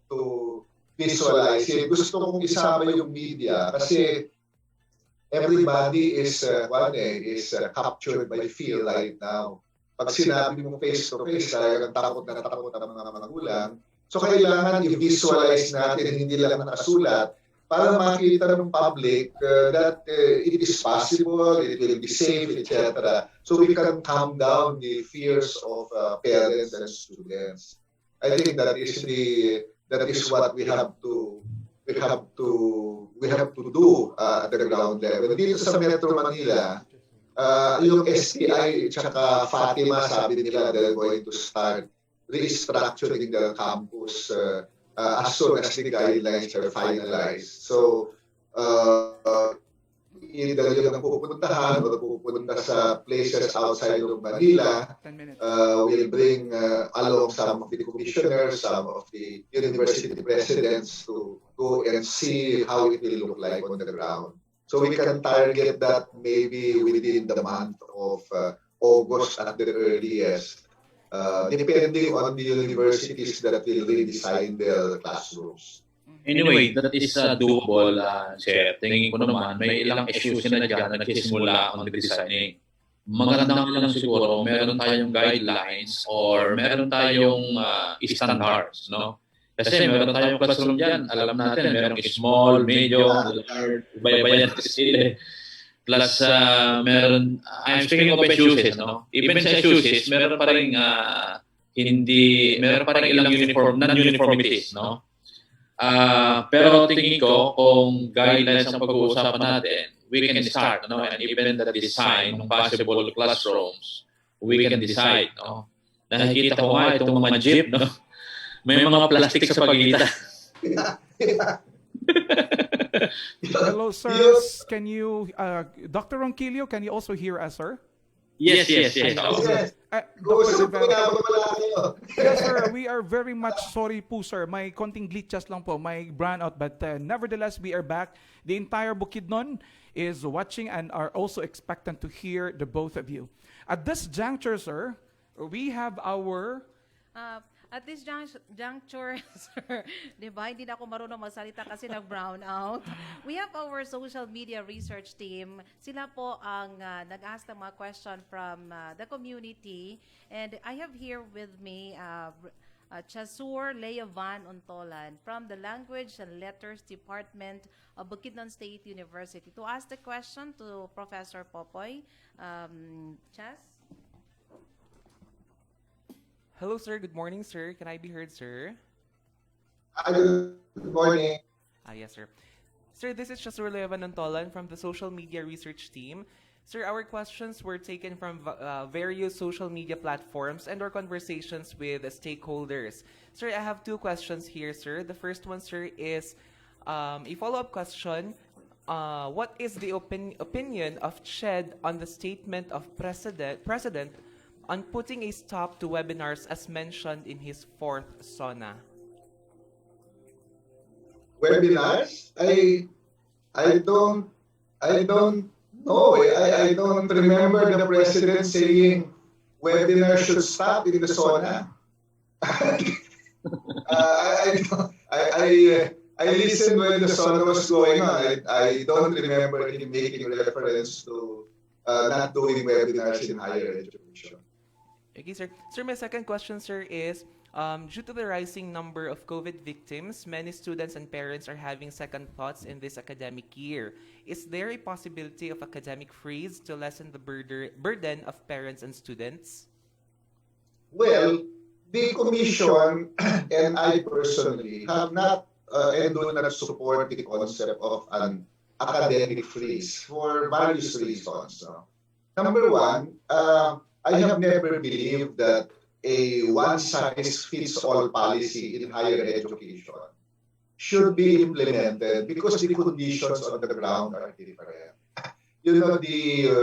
to visualize it. Gusto kong isama yung media kasi everybody is captured by fear right now. Pag sinabi mo face-to-face, talagang takot ang mga magulang. So kailangan i-visualize natin, hindi lang nakasulat, para makita ng public that it is possible, it will be safe, etc. So we can calm down the fears of parents and students. I think that is what we have to do at the ground level. Dito sa Metro Manila, yung STI tsaka Fatima, sabi nila they're going to start restructuring the campus as soon as the guidelines are finalized. So, either yung pupuntahan o pupunta sa places outside of Manila, will bring along some of the commissioners, some of the university presidents to go and see how it will look like on the ground. So we can target that maybe within the month of August at the earliest. Depending on the universities that will redesign their classrooms. Anyway, that is doable, Chair. Tingin ko naman, may ilang issues na dyan na nagsisimula on the designing. Magandang lang siguro, meron tayong guidelines or meron tayong standards, no? Kasi meron tayong classroom dyan, alam natin, merong small, medium, large, iba-iba yan kasi plus, meron, I'm speaking of SUSs, no? Even sa SUSs, meron pa rin meron pa rin ilang non-uniformities, no? Pero tingin ko, kung guidelines ang pag-uusapan natin, we can start, no? And even the design ng possible classrooms, we can decide, no? Nakikita ko nga itong mga jeep, no? May mga plastic sa pagitan. Hello, sir. Can you, Dr. Ronquillo, can you also hear us, sir? Yes. Yes, sir. We are very much sorry po, sir. May konting glitches lang po. May brownout. But nevertheless, we are back. The entire Bukidnon is watching and are also expectant to hear the both of you. At this juncture, sir, we have our... At this juncture, sir, di ba, hindi na ako marunong magsalita kasi nag-brown out. We have our social media research team. Sila po ang nag-ask ng mga question from the community. And I have here with me Chasur Leavan Untolan from the Language and Letters Department of Bukidnon State University to ask the question to Professor Popoy. Chas? Hello, sir. Good morning, sir. Can I be heard, sir? Good morning. Yes, sir. Sir, this is Chasur Levan Nantolan from the Social Media Research Team. Sir, our questions were taken from various social media platforms and our conversations with stakeholders. Sir, I have two questions here, sir. The first one, sir, is a follow-up question. What is the opinion of CHED on the statement of President on putting a stop to webinars as mentioned in his fourth SONA? Webinars? I don't know. I don't remember the president saying webinars should stop in the SONA. I listened when the SONA was going on. I don't remember him making reference to not doing webinars in higher education. Okay, sir. Sir, my second question, sir, is due to the rising number of COVID victims, many students and parents are having second thoughts in this academic year. Is there a possibility of academic freeze to lessen the burden of parents and students? Well, the Commission and I personally have not and do not support the concept of an academic freeze for various reasons. Number one, I have never believed that a one-size-fits-all policy in higher education should be implemented because the conditions on the ground are different. You know, the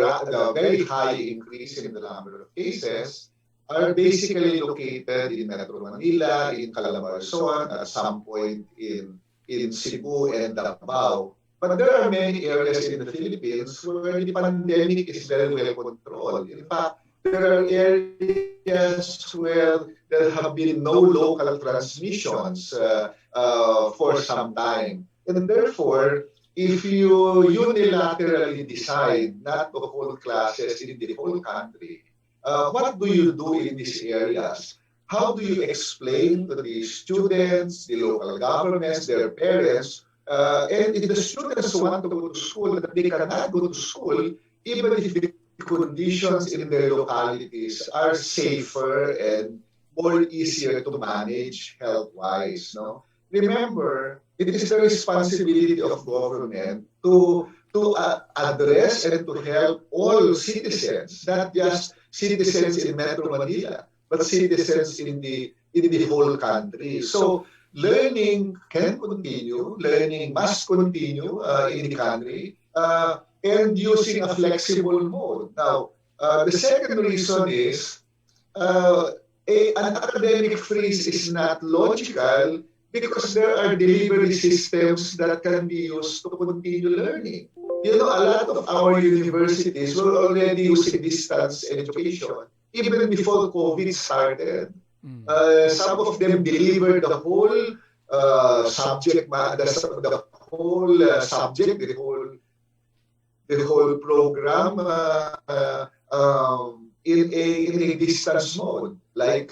very high increase in the number of cases are basically located in Metro Manila, in Calabarzon, at some point in Cebu and Davao. But there are many areas in the Philippines where the pandemic is very well controlled. In fact, there are areas where there have been no local transmissions for some time. And therefore, if you unilaterally decide not to hold classes in the whole country, what do you do in these areas? How do you explain to the students, the local governments, their parents, and if the students want to go to school, that they cannot go to school, even if the conditions in their localities are safer and more easier to manage health-wise, no? Remember, it is the responsibility of government to address and to help all citizens, not just citizens in Metro Manila, but citizens in the whole country. So learning can continue, learning must continue in the country, and using a flexible mode. Now, the second reason is an academic freeze is not logical because there are delivery systems that can be used to continue learning. You know, a lot of our universities were already using distance education even before COVID started. Some of them delivered the whole subject, the whole subject, the whole program in a distance mode, like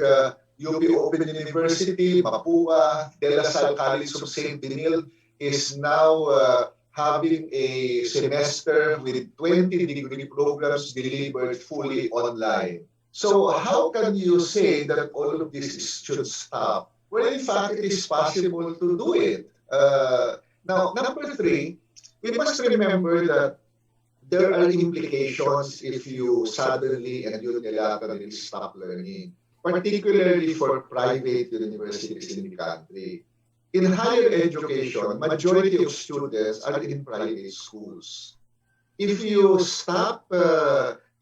UP Open University, Mapua, De La Salle College of St. Benil is now having a semester with 20-degree programs delivered fully online. So how can you say that all of this should stop? Well, in fact, it is possible to do it. Now, number three, we must remember that there are implications if you suddenly and unilaterally stop learning, particularly for private universities in the country. In higher education, majority of students are in private schools. If you stop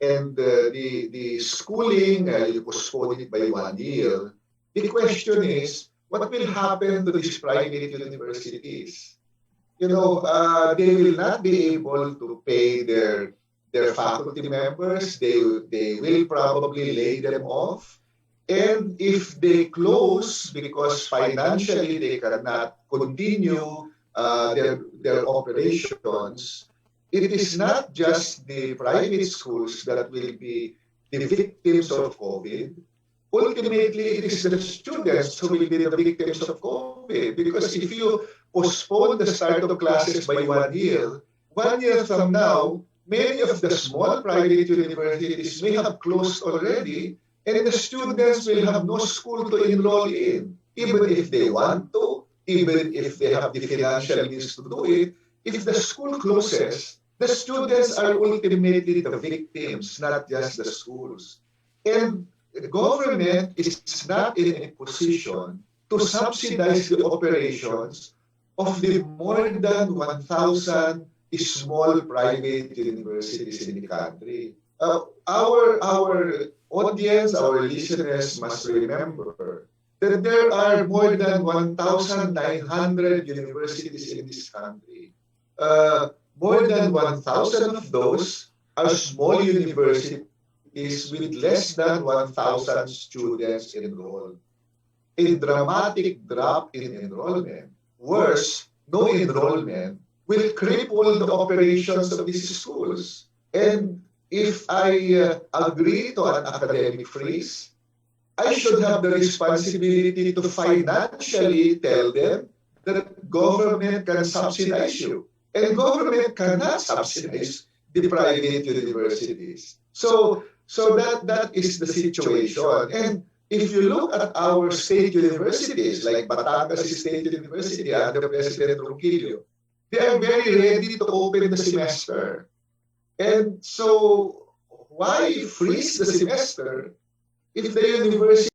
and the schooling, you postpone it by 1 year, the question is, what will happen to these private universities? You know, they will not be able to pay their faculty members. They will probably lay them off. And if they close because financially they cannot continue their operations, it is not just the private schools that will be the victims of COVID. Ultimately, it is the students who will be the victims of COVID. Because if you postpone the start of classes by 1 year, 1 year from now, many of the small private universities may have closed already, and the students will have no school to enroll in, even if they want to, even if they have the financial means to do it. If the school closes, the students are ultimately the victims, not just the schools. And the government is not in a position to subsidize the operations of the more than 1,000 small private universities in the country. Our audience, our listeners must remember that there are more than 1,900 universities in this country. More than 1,000 of those are small universities with less than 1,000 students enrolled. A dramatic drop in enrollment, worse, no enrollment, will cripple the operations of these schools. And if I agree to an academic freeze, I should have the responsibility to financially tell them that government can subsidize you. And government cannot subsidize the private universities. So that is the situation. And if you look at our state universities, like Batangas State University under President Ronquillo, they are very ready to open the semester. And so why freeze the semester if the university